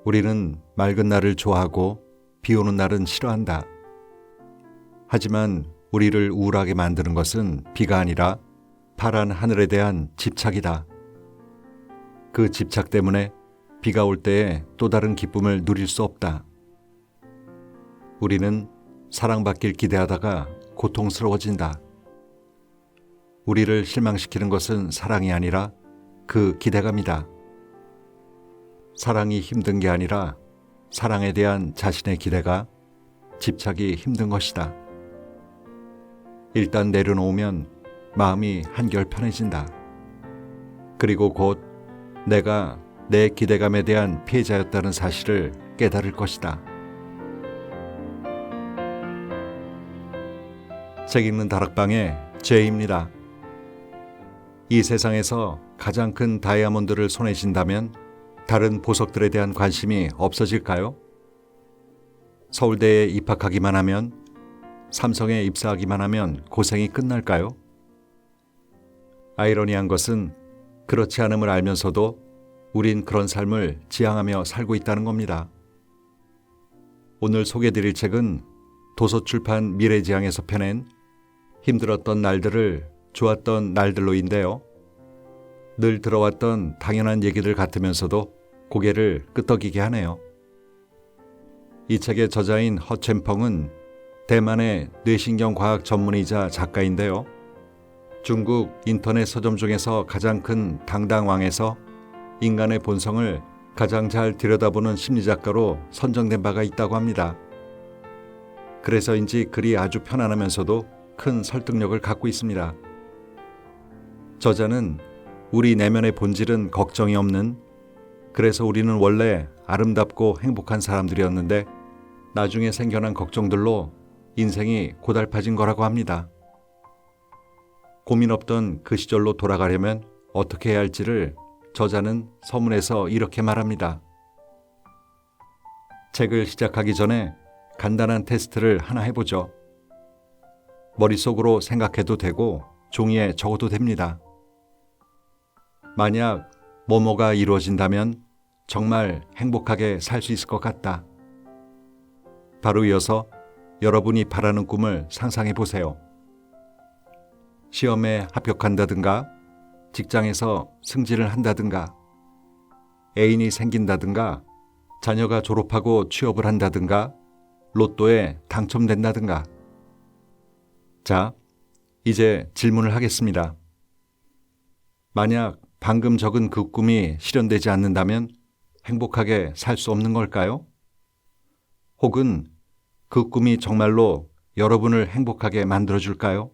우리는 맑은 날을 좋아하고 비 오는 날은 싫어한다. 하지만 우리를 우울하게 만드는 것은 비가 아니라 파란 하늘에 대한 집착이다. 그 집착 때문에 비가 올 때에 또 다른 기쁨을 누릴 수 없다. 우리는 사랑받길 기대하다가 고통스러워진다. 우리를 실망시키는 것은 사랑이 아니라 그 기대감이다. 사랑이 힘든 게 아니라 사랑에 대한 자신의 기대가 집착이 힘든 것이다. 일단 내려놓으면 마음이 한결 편해진다. 그리고 곧 내가 내 기대감에 대한 피해자였다는 사실을 깨달을 것이다. 책 읽는 다락방의 제이입니다. 이 세상에서 가장 큰 다이아몬드를 손에 쥔다면 다른 보석들에 대한 관심이 없어질까요? 서울대에 입학하기만 하면, 삼성에 입사하기만 하면 고생이 끝날까요? 아이러니한 것은 그렇지 않음을 알면서도 우린 그런 삶을 지향하며 살고 있다는 겁니다. 오늘 소개드릴 책은 도서출판 미래지향에서 펴낸 힘들었던 날들을 좋았던 날들로인데요. 늘 들어왔던 당연한 얘기들 같으면서도 고개를 끄덕이게 하네요. 이 책의 저자인 허첸펑은 대만의 뇌신경과학 전문의자 작가인데요. 중국 인터넷 서점 중에서 가장 큰 당당왕에서 인간의 본성을 가장 잘 들여다보는 심리작가로 선정된 바가 있다고 합니다. 그래서인지 글이 아주 편안하면서도 큰 설득력을 갖고 있습니다. 저자는 우리 내면의 본질은 걱정이 없는, 그래서 우리는 원래 아름답고 행복한 사람들이었는데 나중에 생겨난 걱정들로 인생이 고달파진 거라고 합니다. 고민 없던 그 시절로 돌아가려면 어떻게 해야 할지를 저자는 서문에서 이렇게 말합니다. 책을 시작하기 전에 간단한 테스트를 하나 해보죠. 머릿속으로 생각해도 되고 종이에 적어도 됩니다. 만약 뭐뭐가 이루어진다면 정말 행복하게 살 수 있을 것 같다. 바로 이어서 여러분이 바라는 꿈을 상상해 보세요. 시험에 합격한다든가, 직장에서 승진을 한다든가, 애인이 생긴다든가, 자녀가 졸업하고 취업을 한다든가, 로또에 당첨된다든가. 자, 이제 질문을 하겠습니다. 만약 방금 적은 그 꿈이 실현되지 않는다면 행복하게 살 수 없는 걸까요? 혹은 그 꿈이 정말로 여러분을 행복하게 만들어줄까요?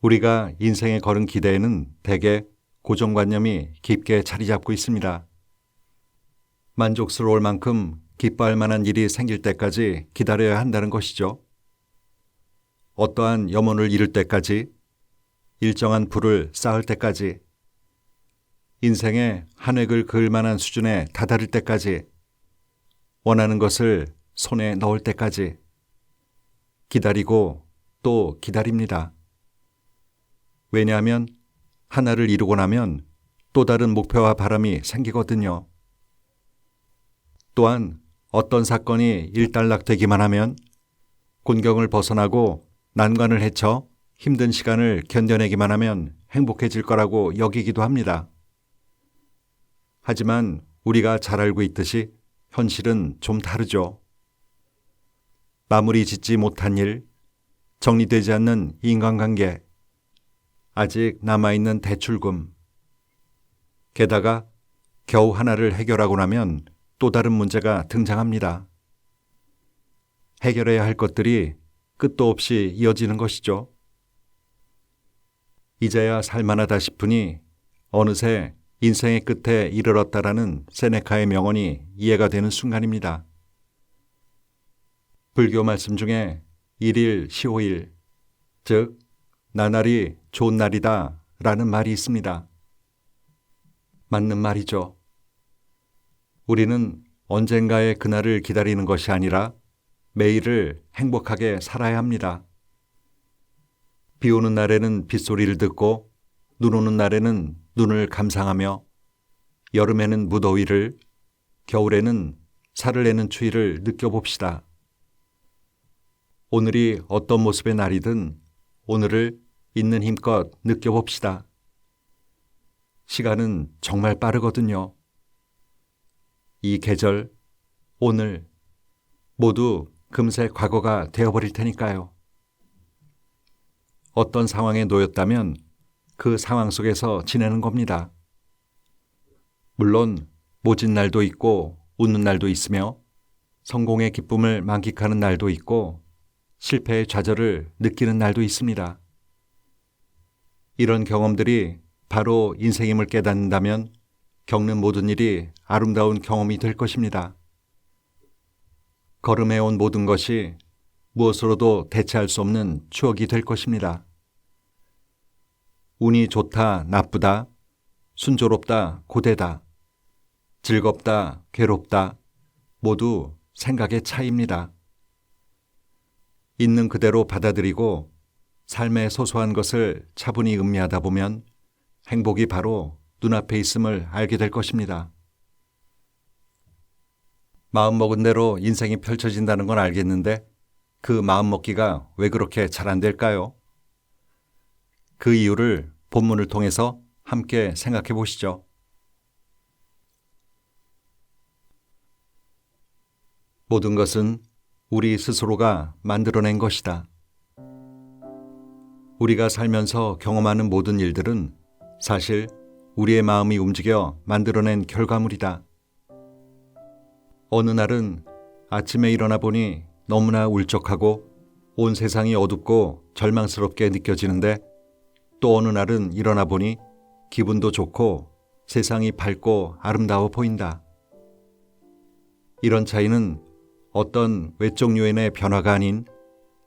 우리가 인생에 걸은 기대에는 대개 고정관념이 깊게 자리 잡고 있습니다. 만족스러울 만큼 기뻐할 만한 일이 생길 때까지 기다려야 한다는 것이죠. 어떠한 염원을 이룰 때까지, 일정한 부를 쌓을 때까지, 인생의 한 획을 그을 만한 수준에 다다를 때까지, 원하는 것을 손에 넣을 때까지 기다리고 또 기다립니다. 왜냐하면 하나를 이루고 나면 또 다른 목표와 바람이 생기거든요. 또한 어떤 사건이 일단락되기만 하면 곤경을 벗어나고 난관을 헤쳐 힘든 시간을 견뎌내기만 하면 행복해질 거라고 여기기도 합니다. 하지만 우리가 잘 알고 있듯이 현실은 좀 다르죠. 마무리 짓지 못한 일, 정리되지 않는 인간관계, 아직 남아있는 대출금, 게다가 겨우 하나를 해결하고 나면 또 다른 문제가 등장합니다. 해결해야 할 것들이 끝도 없이 이어지는 것이죠. 이제야 살만하다 싶으니 어느새 인생의 끝에 이르렀다라는 세네카의 명언이 이해가 되는 순간입니다. 불교 말씀 중에 일일 시오일, 즉 나날이 좋은 날이다 라는 말이 있습니다. 맞는 말이죠. 우리는 언젠가의 그날을 기다리는 것이 아니라 매일을 행복하게 살아야 합니다. 비 오는 날에는 빗소리를 듣고 눈 오는 날에는 눈을 감상하며 여름에는 무더위를, 겨울에는 살을 내는 추위를 느껴봅시다. 오늘이 어떤 모습의 날이든 오늘을 있는 힘껏 느껴봅시다. 시간은 정말 빠르거든요. 이 계절, 오늘 모두 금세 과거가 되어버릴 테니까요. 어떤 상황에 놓였다면 그 상황 속에서 지내는 겁니다. 물론 모진 날도 있고 웃는 날도 있으며 성공의 기쁨을 만끽하는 날도 있고 실패의 좌절을 느끼는 날도 있습니다. 이런 경험들이 바로 인생임을 깨닫는다면 겪는 모든 일이 아름다운 경험이 될 것입니다. 걸음해온 모든 것이 무엇으로도 대체할 수 없는 추억이 될 것입니다. 운이 좋다, 나쁘다, 순조롭다, 고되다, 즐겁다, 괴롭다, 모두 생각의 차이입니다. 있는 그대로 받아들이고 삶의 소소한 것을 차분히 음미하다 보면 행복이 바로 눈앞에 있음을 알게 될 것입니다. 마음먹은 대로 인생이 펼쳐진다는 건 알겠는데 그 마음먹기가 왜 그렇게 잘 안 될까요? 그 이유를 본문을 통해서 함께 생각해 보시죠. 모든 것은 우리 스스로가 만들어낸 것이다. 우리가 살면서 경험하는 모든 일들은 사실 우리의 마음이 움직여 만들어낸 결과물이다. 어느 날은 아침에 일어나 보니 너무나 울적하고 온 세상이 어둡고 절망스럽게 느껴지는데 또 어느 날은 일어나 보니 기분도 좋고 세상이 밝고 아름다워 보인다. 이런 차이는 어떤 외적 요인의 변화가 아닌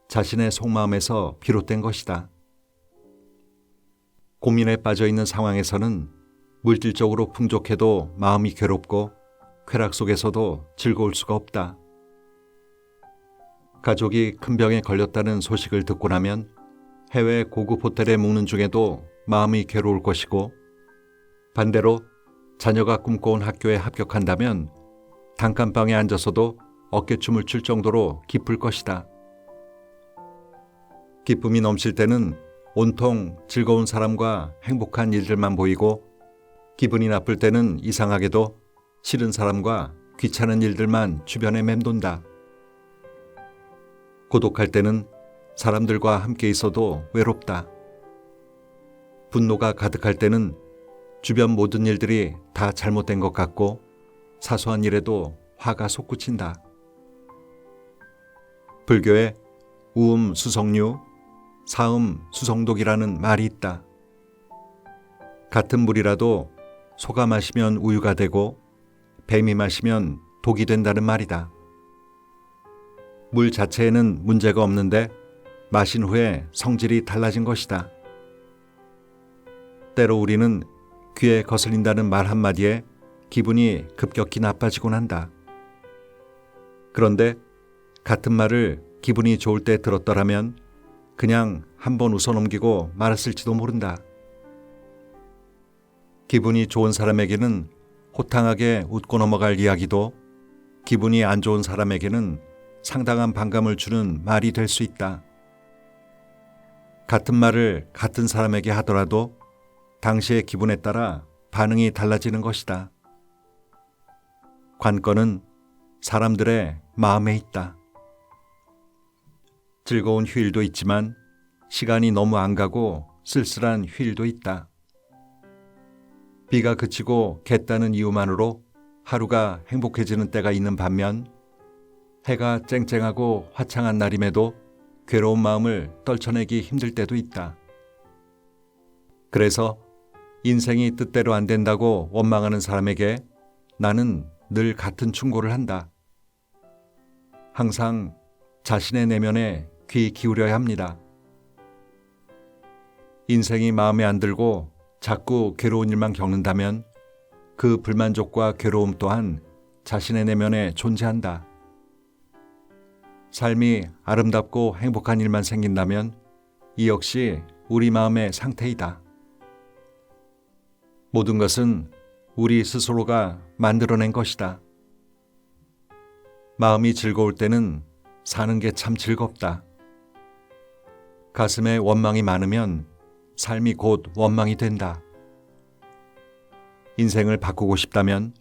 자신의 속마음에서 비롯된 것이다. 고민에 빠져 있는 상황에서는 물질적으로 풍족해도 마음이 괴롭고 쾌락 속에서도 즐거울 수가 없다. 가족이 큰 병에 걸렸다는 소식을 듣고 나면 해외 고급 호텔에 묵는 중에도 마음이 괴로울 것이고 반대로 자녀가 꿈꿔온 학교에 합격한다면 단칸방에 앉아서도 어깨춤을 출 정도로 기쁠 것이다. 기쁨이 넘칠 때는 온통 즐거운 사람과 행복한 일들만 보이고 기분이 나쁠 때는 이상하게도 싫은 사람과 귀찮은 일들만 주변에 맴돈다. 고독할 때는 사람들과 함께 있어도 외롭다. 분노가 가득할 때는 주변 모든 일들이 다 잘못된 것 같고 사소한 일에도 화가 솟구친다. 불교에 우음 수성류, 사음 수성독이라는 말이 있다. 같은 물이라도 소가 마시면 우유가 되고 뱀이 마시면 독이 된다는 말이다. 물 자체에는 문제가 없는데 마신 후에 성질이 달라진 것이다. 때로 우리는 귀에 거슬린다는 말 한마디에 기분이 급격히 나빠지곤 한다. 그런데 같은 말을 기분이 좋을 때 들었더라면 그냥 한번 웃어넘기고 말았을지도 모른다. 기분이 좋은 사람에게는 호탕하게 웃고 넘어갈 이야기도 기분이 안 좋은 사람에게는 상당한 반감을 주는 말이 될 수 있다. 같은 말을 같은 사람에게 하더라도 당시의 기분에 따라 반응이 달라지는 것이다. 관건은 사람들의 마음에 있다. 즐거운 휴일도 있지만 시간이 너무 안 가고 쓸쓸한 휴일도 있다. 비가 그치고 겠다는 이유만으로 하루가 행복해지는 때가 있는 반면 해가 쨍쨍하고 화창한 날임에도 괴로운 마음을 떨쳐내기 힘들 때도 있다. 그래서 인생이 뜻대로 안 된다고 원망하는 사람에게 나는 늘 같은 충고를 한다. 항상 자신의 내면에 귀 기울여야 합니다. 인생이 마음에 안 들고 자꾸 괴로운 일만 겪는다면 그 불만족과 괴로움 또한 자신의 내면에 존재한다. 삶이 아름답고 행복한 일만 생긴다면 이 역시 우리 마음의 상태이다. 모든 것은 우리 스스로가 만들어낸 것이다. 마음이 즐거울 때는 사는 게 참 즐겁다. 가슴에 원망이 많으면 삶이 곧 원망이 된다. 인생을 바꾸고 싶다면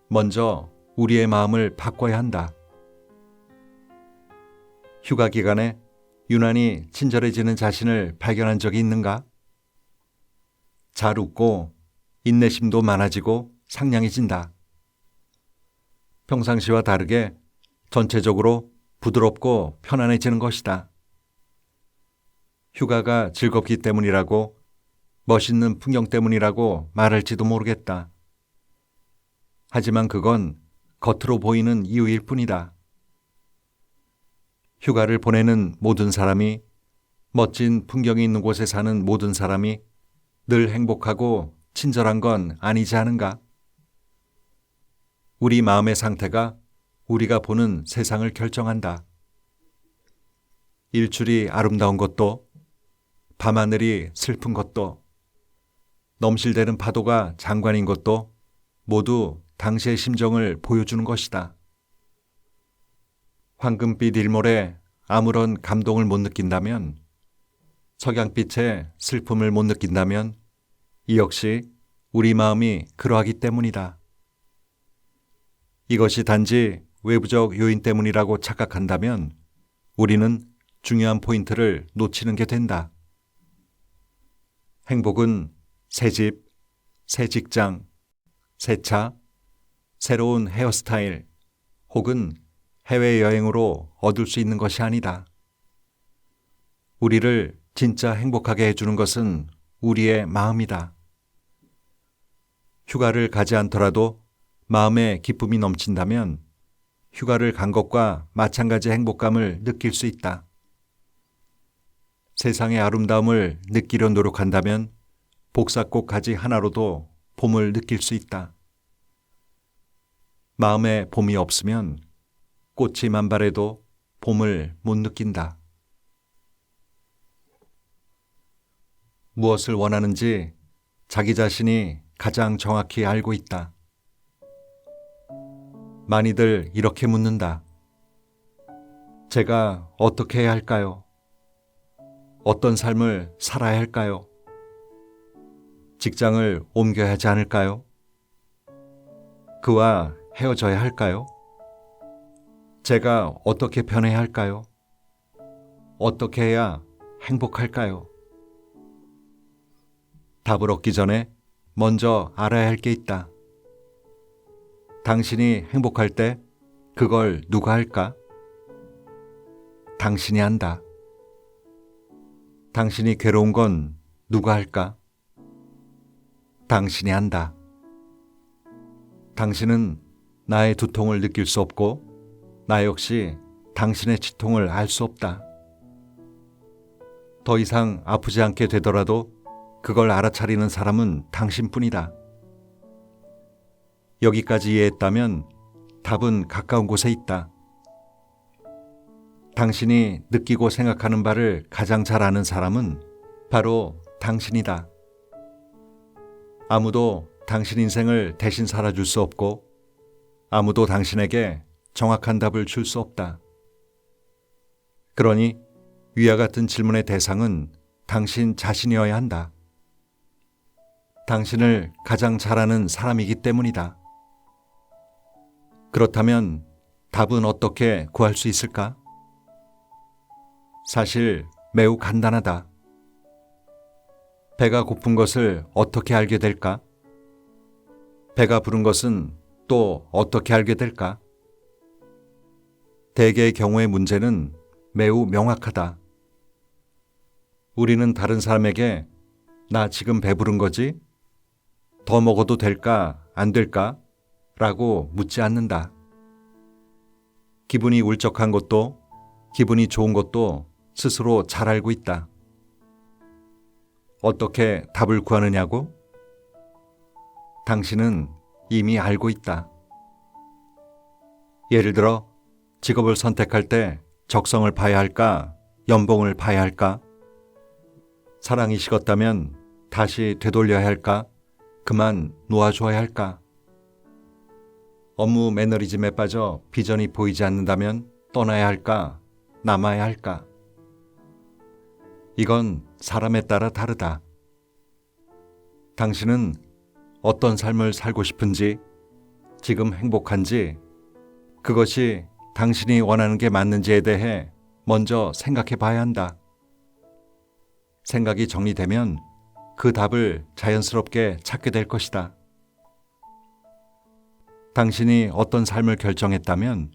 먼저 우리의 마음을 바꿔야 한다. 휴가 기간에 유난히 친절해지는 자신을 발견한 적이 있는가? 잘 웃고 인내심도 많아지고 상냥해진다. 평상시와 다르게 전체적으로 부드럽고 편안해지는 것이다. 휴가가 즐겁기 때문이라고, 멋있는 풍경 때문이라고 말할지도 모르겠다. 하지만 그건 겉으로 보이는 이유일 뿐이다. 휴가를 보내는 모든 사람이, 멋진 풍경이 있는 곳에 사는 모든 사람이 늘 행복하고 친절한 건 아니지 않은가? 우리 마음의 상태가 우리가 보는 세상을 결정한다. 일출이 아름다운 것도, 밤하늘이 슬픈 것도, 넘실대는 파도가 장관인 것도 모두 당시의 심정을 보여주는 것이다. 황금빛 일몰에 아무런 감동을 못 느낀다면, 석양빛에 슬픔을 못 느낀다면 이 역시 우리 마음이 그러하기 때문이다. 이것이 단지 외부적 요인 때문이라고 착각한다면 우리는 중요한 포인트를 놓치는 게 된다. 행복은 새 집, 새 직장, 새 차, 새로운 헤어스타일 혹은 해외여행으로 얻을 수 있는 것이 아니다. 우리를 진짜 행복하게 해주는 것은 우리의 마음이다. 휴가를 가지 않더라도 마음에 기쁨이 넘친다면 휴가를 간 것과 마찬가지 행복감을 느낄 수 있다. 세상의 아름다움을 느끼려 노력한다면 복사꽃 가지 하나로도 봄을 느낄 수 있다. 마음에 봄이 없으면 꽃이 만발해도 봄을 못 느낀다. 무엇을 원하는지 자기 자신이 가장 정확히 알고 있다. 많이들 이렇게 묻는다. 제가 어떻게 해야 할까요? 어떤 삶을 살아야 할까요? 직장을 옮겨야 하지 않을까요? 그와 헤어져야 할까요? 제가 어떻게 변해야 할까요? 어떻게 해야 행복할까요? 답을 얻기 전에 먼저 알아야 할 게 있다. 당신이 행복할 때 그걸 누가 할까? 당신이 한다. 당신이 괴로운 건 누가 할까? 당신이 한다. 당신은 나의 두통을 느낄 수 없고 나 역시 당신의 치통을 알 수 없다. 더 이상 아프지 않게 되더라도 그걸 알아차리는 사람은 당신뿐이다. 여기까지 이해했다면 답은 가까운 곳에 있다. 당신이 느끼고 생각하는 바를 가장 잘 아는 사람은 바로 당신이다. 아무도 당신 인생을 대신 살아줄 수 없고 아무도 당신에게 정확한 답을 줄 수 없다. 그러니 위와 같은 질문의 대상은 당신 자신이어야 한다. 당신을 가장 잘 아는 사람이기 때문이다. 그렇다면 답은 어떻게 구할 수 있을까? 사실 매우 간단하다. 배가 고픈 것을 어떻게 알게 될까? 배가 부른 것은 또 어떻게 알게 될까? 대개의 경우의 문제는 매우 명확하다. 우리는 다른 사람에게 나 지금 배부른 거지? 더 먹어도 될까? 안 될까? 라고 묻지 않는다. 기분이 울적한 것도 기분이 좋은 것도 스스로 잘 알고 있다. 어떻게 답을 구하느냐고? 당신은 이미 알고 있다. 예를 들어 직업을 선택할 때 적성을 봐야 할까? 연봉을 봐야 할까? 사랑이 식었다면 다시 되돌려야 할까? 그만 놓아줘야 할까? 업무 매너리즘에 빠져 비전이 보이지 않는다면 떠나야 할까, 남아야 할까? 이건 사람에 따라 다르다. 당신은 어떤 삶을 살고 싶은지, 지금 행복한지, 그것이 당신이 원하는 게 맞는지에 대해 먼저 생각해 봐야 한다. 생각이 정리되면 그 답을 자연스럽게 찾게 될 것이다. 당신이 어떤 삶을 결정했다면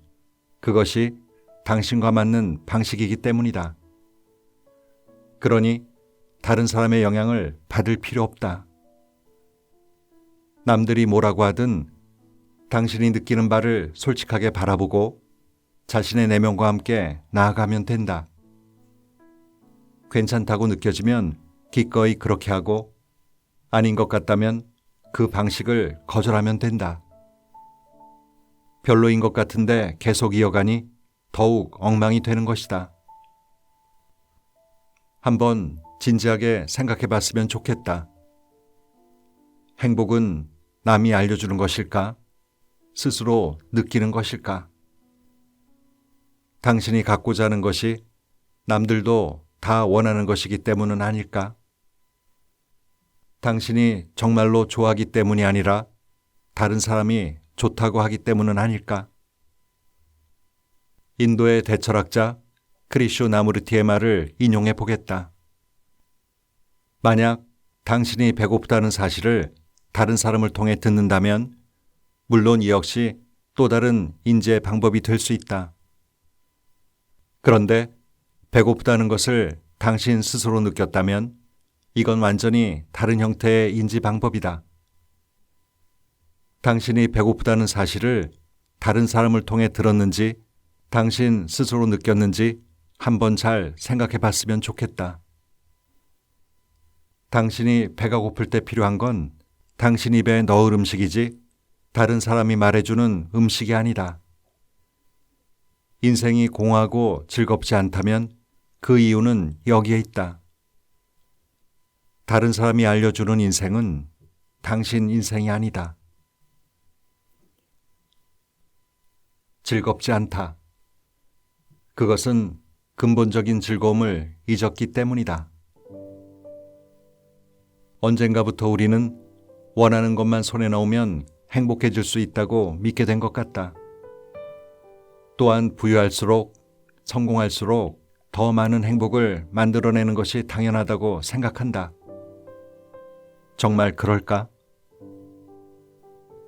그것이 당신과 맞는 방식이기 때문이다. 그러니 다른 사람의 영향을 받을 필요 없다. 남들이 뭐라고 하든 당신이 느끼는 바를 솔직하게 바라보고 자신의 내면과 함께 나아가면 된다. 괜찮다고 느껴지면 기꺼이 그렇게 하고 아닌 것 같다면 그 방식을 거절하면 된다. 별로인 것 같은데 계속 이어가니 더욱 엉망이 되는 것이다. 한번 진지하게 생각해 봤으면 좋겠다. 행복은 남이 알려주는 것일까? 스스로 느끼는 것일까? 당신이 갖고자 하는 것이 남들도 다 원하는 것이기 때문은 아닐까? 당신이 정말로 좋아하기 때문이 아니라 다른 사람이 좋다고 하기 때문은 아닐까? 인도의 대철학자 크리슈 나무르티의 말을 인용해 보겠다. 만약 당신이 배고프다는 사실을 다른 사람을 통해 듣는다면 물론 이 역시 또 다른 인지의 방법이 될 수 있다. 그런데 배고프다는 것을 당신 스스로 느꼈다면 이건 완전히 다른 형태의 인지 방법이다. 당신이 배고프다는 사실을 다른 사람을 통해 들었는지 당신 스스로 느꼈는지 한번 잘 생각해 봤으면 좋겠다. 당신이 배가 고플 때 필요한 건 당신 입에 넣을 음식이지 다른 사람이 말해주는 음식이 아니다. 인생이 공허하고 즐겁지 않다면 그 이유는 여기에 있다. 다른 사람이 알려주는 인생은 당신 인생이 아니다. 즐겁지 않다. 그것은 근본적인 즐거움을 잊었기 때문이다. 언젠가부터 우리는 원하는 것만 손에 넣으면 행복해질 수 있다고 믿게 된 것 같다. 또한 부유할수록 성공할수록 더 많은 행복을 만들어내는 것이 당연하다고 생각한다. 정말 그럴까?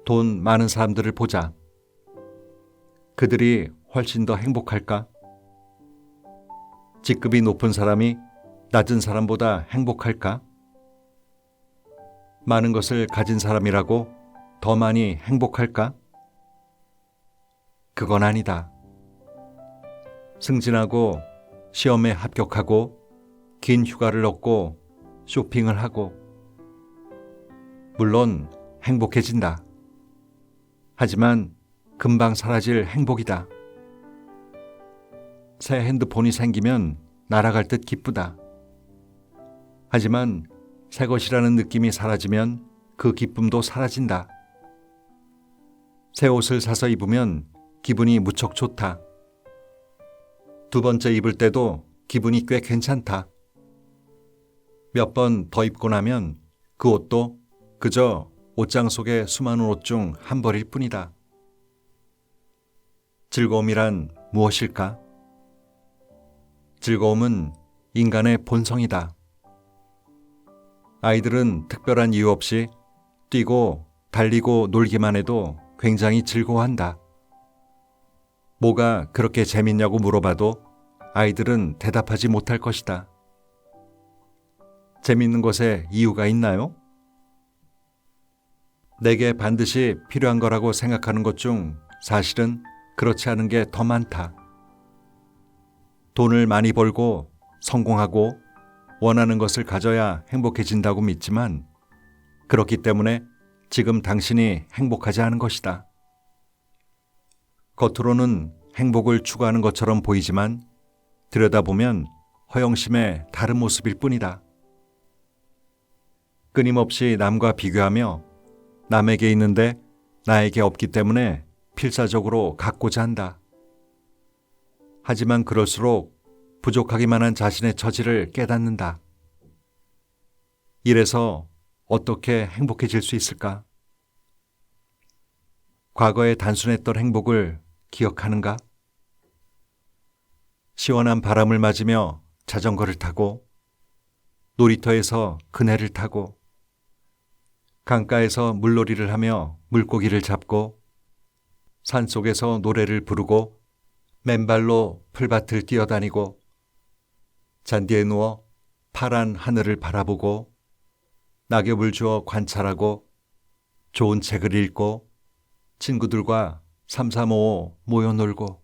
돈 많은 사람들을 보자. 그들이 훨씬 더 행복할까? 직급이 높은 사람이 낮은 사람보다 행복할까? 많은 것을 가진 사람이라고 더 많이 행복할까? 그건 아니다. 승진하고 시험에 합격하고 긴 휴가를 얻고 쇼핑을 하고 물론 행복해진다. 하지만 금방 사라질 행복이다. 새 핸드폰이 생기면 날아갈 듯 기쁘다. 하지만 새 것이라는 느낌이 사라지면 그 기쁨도 사라진다. 새 옷을 사서 입으면 기분이 무척 좋다. 두 번째 입을 때도 기분이 꽤 괜찮다. 몇 번 더 입고 나면 그 옷도 그저 옷장 속의 수많은 옷 중 한 벌일 뿐이다. 즐거움이란 무엇일까? 즐거움은 인간의 본성이다. 아이들은 특별한 이유 없이 뛰고 달리고 놀기만 해도 굉장히 즐거워한다. 뭐가 그렇게 재밌냐고 물어봐도 아이들은 대답하지 못할 것이다. 재밌는 것에 이유가 있나요? 내게 반드시 필요한 거라고 생각하는 것 중 사실은 그렇지 않은 게 더 많다. 돈을 많이 벌고 성공하고 원하는 것을 가져야 행복해진다고 믿지만 그렇기 때문에 지금 당신이 행복하지 않은 것이다. 겉으로는 행복을 추구하는 것처럼 보이지만 들여다보면 허영심의 다른 모습일 뿐이다. 끊임없이 남과 비교하며 남에게 있는데 나에게 없기 때문에 필사적으로 갖고자 한다. 하지만 그럴수록 부족하기만 한 자신의 처지를 깨닫는다. 이래서 어떻게 행복해질 수 있을까? 과거에 단순했던 행복을 기억하는가? 시원한 바람을 맞으며 자전거를 타고, 놀이터에서 그네를 타고, 강가에서 물놀이를 하며 물고기를 잡고, 산속에서 노래를 부르고, 맨발로 풀밭을 뛰어다니고, 잔디에 누워 파란 하늘을 바라보고, 낙엽을 주워 관찰하고, 좋은 책을 읽고, 친구들과 삼삼오오 모여 놀고.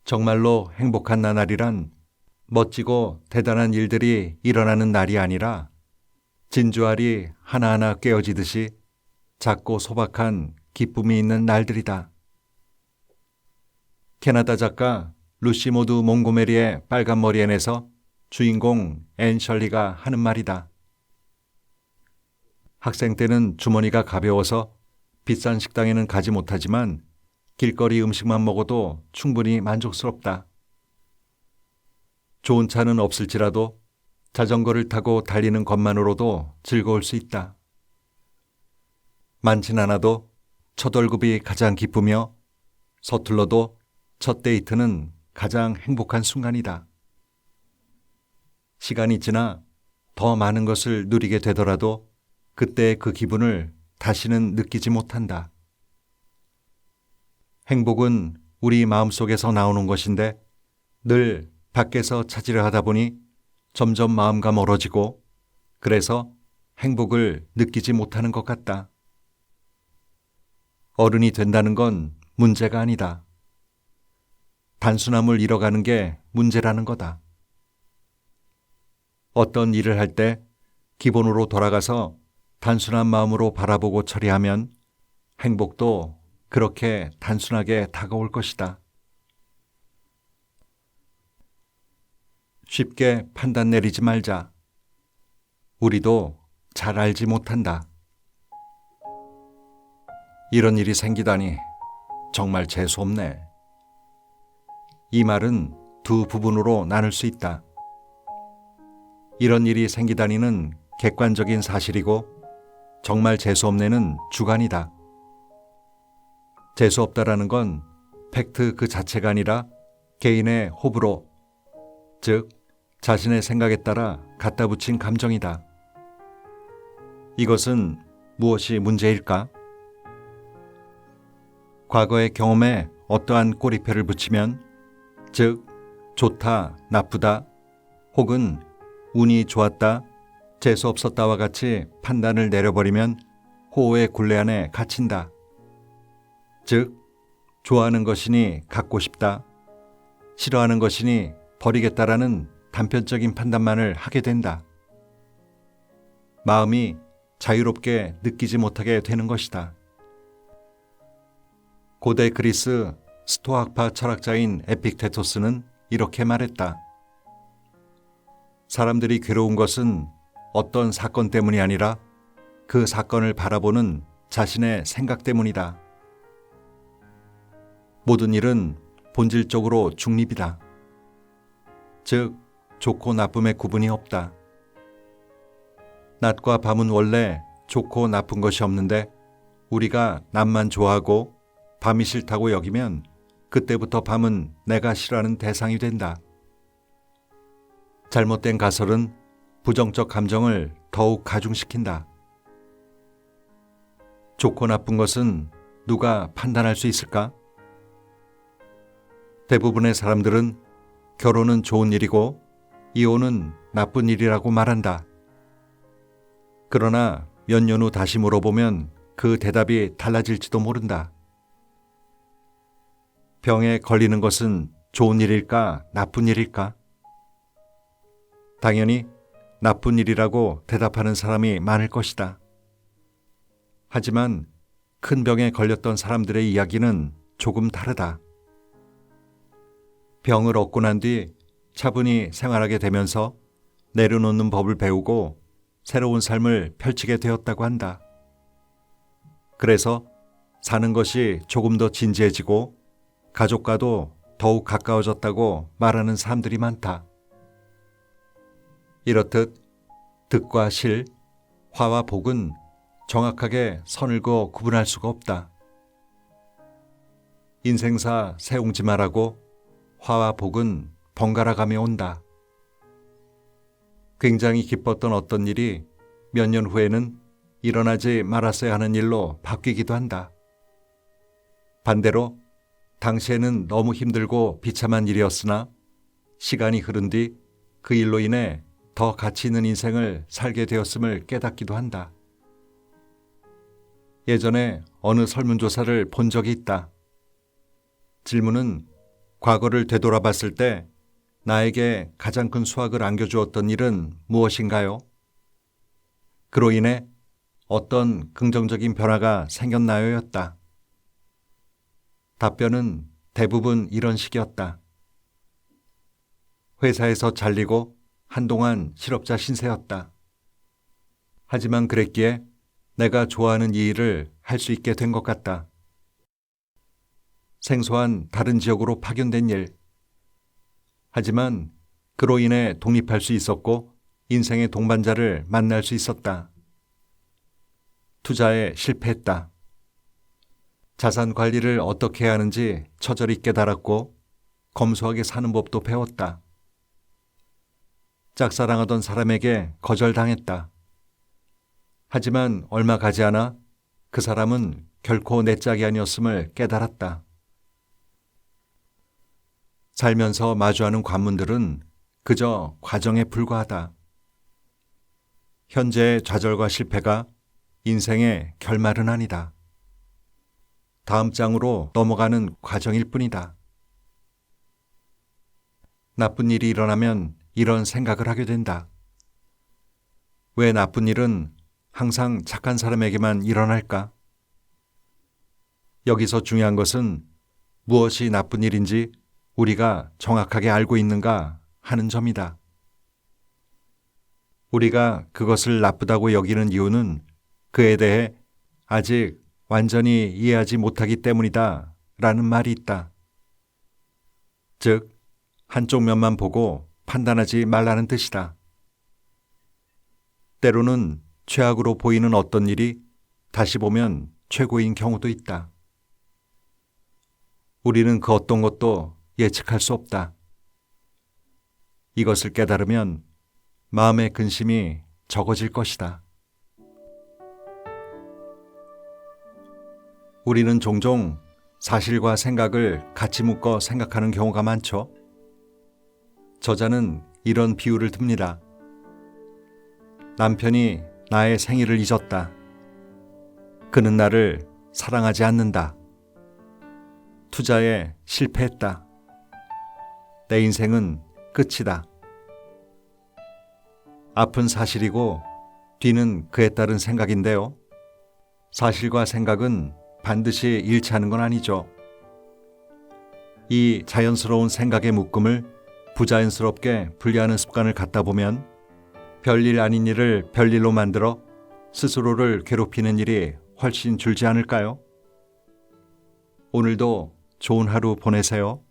정말로 행복한 나날이란 멋지고 대단한 일들이 일어나는 날이 아니라 진주알이 하나하나 깨어지듯이 작고 소박한 기쁨이 있는 날들이다. 캐나다 작가 루시 모드 몽고메리의 빨간 머리엔에서 주인공 앤 셜리가 하는 말이다. 학생 때는 주머니가 가벼워서 비싼 식당에는 가지 못하지만 길거리 음식만 먹어도 충분히 만족스럽다. 좋은 차는 없을지라도 자전거를 타고 달리는 것만으로도 즐거울 수 있다. 많진 않아도 첫 월급이 가장 기쁘며 서툴러도 첫 데이트는 가장 행복한 순간이다. 시간이 지나 더 많은 것을 누리게 되더라도 그때의 그 기분을 다시는 느끼지 못한다. 행복은 우리 마음속에서 나오는 것인데 늘 밖에서 찾으려 하다 보니 점점 마음과 멀어지고 그래서 행복을 느끼지 못하는 것 같다. 어른이 된다는 건 문제가 아니다. 단순함을 잃어가는 게 문제라는 거다. 어떤 일을 할 때 기본으로 돌아가서 단순한 마음으로 바라보고 처리하면 행복도 그렇게 단순하게 다가올 것이다. 쉽게 판단 내리지 말자. 우리도 잘 알지 못한다. 이런 일이 생기다니 정말 재수없네. 이 말은 두 부분으로 나눌 수 있다. 이런 일이 생기다니는 객관적인 사실이고 정말 재수없네는 주관이다. 재수없다라는 건 팩트 그 자체가 아니라 개인의 호불호, 즉 자신의 생각에 따라 갖다 붙인 감정이다. 이것은 무엇이 문제일까? 과거의 경험에 어떠한 꼬리표를 붙이면, 즉 좋다, 나쁘다, 혹은 운이 좋았다, 재수없었다와 같이 판단을 내려버리면 호의 굴레 안에 갇힌다. 즉 좋아하는 것이니 갖고 싶다, 싫어하는 것이니 버리겠다라는 단편적인 판단만을 하게 된다. 마음이 자유롭게 느끼지 못하게 되는 것이다. 고대 그리스 스토아파 철학자인 에픽테토스는 이렇게 말했다. 사람들이 괴로운 것은 어떤 사건 때문이 아니라 그 사건을 바라보는 자신의 생각 때문이다. 모든 일은 본질적으로 중립이다. 즉, 좋고 나쁨의 구분이 없다. 낮과 밤은 원래 좋고 나쁜 것이 없는데 우리가 낮만 좋아하고 밤이 싫다고 여기면 그때부터 밤은 내가 싫어하는 대상이 된다. 잘못된 가설은 부정적 감정을 더욱 가중시킨다. 좋고 나쁜 것은 누가 판단할 수 있을까? 대부분의 사람들은 결혼은 좋은 일이고 이혼은 나쁜 일이라고 말한다. 그러나 몇 년 후 다시 물어보면 그 대답이 달라질지도 모른다. 병에 걸리는 것은 좋은 일일까, 나쁜 일일까? 당연히 나쁜 일이라고 대답하는 사람이 많을 것이다. 하지만 큰 병에 걸렸던 사람들의 이야기는 조금 다르다. 병을 얻고 난 뒤 차분히 생활하게 되면서 내려놓는 법을 배우고 새로운 삶을 펼치게 되었다고 한다. 그래서 사는 것이 조금 더 진지해지고 가족과도 더욱 가까워졌다고 말하는 사람들이 많다. 이렇듯 득과 실, 화와 복은 정확하게 선을 그어 구분할 수가 없다. 인생사 새옹지마라고 화와 복은 번갈아 가며 온다. 굉장히 기뻤던 어떤 일이 몇 년 후에는 일어나지 말았어야 하는 일로 바뀌기도 한다. 반대로 당시에는 너무 힘들고 비참한 일이었으나 시간이 흐른 뒤 그 일로 인해 더 가치 있는 인생을 살게 되었음을 깨닫기도 한다. 예전에 어느 설문조사를 본 적이 있다. 질문은 과거를 되돌아봤을 때 나에게 가장 큰 수확을 안겨주었던 일은 무엇인가요? 그로 인해 어떤 긍정적인 변화가 생겼나요?였다. 답변은 대부분 이런 식이었다. 회사에서 잘리고 한동안 실업자 신세였다. 하지만 그랬기에 내가 좋아하는 이 일을 할 수 있게 된 것 같다. 생소한 다른 지역으로 파견된 일. 하지만 그로 인해 독립할 수 있었고 인생의 동반자를 만날 수 있었다. 투자에 실패했다. 자산 관리를 어떻게 해야 하는지 처절히 깨달았고 검소하게 사는 법도 배웠다. 짝사랑하던 사람에게 거절당했다. 하지만 얼마 가지 않아 그 사람은 결코 내 짝이 아니었음을 깨달았다. 살면서 마주하는 관문들은 그저 과정에 불과하다. 현재의 좌절과 실패가 인생의 결말은 아니다. 다음 장으로 넘어가는 과정일 뿐이다. 나쁜 일이 일어나면 이런 생각을 하게 된다. 왜 나쁜 일은 항상 착한 사람에게만 일어날까? 여기서 중요한 것은 무엇이 나쁜 일인지 우리가 정확하게 알고 있는가 하는 점이다. 우리가 그것을 나쁘다고 여기는 이유는 그에 대해 아직 완전히 이해하지 못하기 때문이다 라는 말이 있다. 즉, 한쪽 면만 보고 판단하지 말라는 뜻이다. 때로는 최악으로 보이는 어떤 일이 다시 보면 최고인 경우도 있다. 우리는 그 어떤 것도 예측할 수 없다. 이것을 깨달으면 마음의 근심이 적어질 것이다. 우리는 종종 사실과 생각을 같이 묶어 생각하는 경우가 많죠. 저자는 이런 비유를 듭니다. 남편이 나의 생일을 잊었다. 그는 나를 사랑하지 않는다. 투자에 실패했다. 내 인생은 끝이다. 앞은 사실이고 뒤는 그에 따른 생각인데요. 사실과 생각은 반드시 일치하는 건 아니죠. 이 자연스러운 생각의 묶음을 부자연스럽게 분리하는 습관을 갖다 보면 별일 아닌 일을 별일로 만들어 스스로를 괴롭히는 일이 훨씬 줄지 않을까요? 오늘도 좋은 하루 보내세요.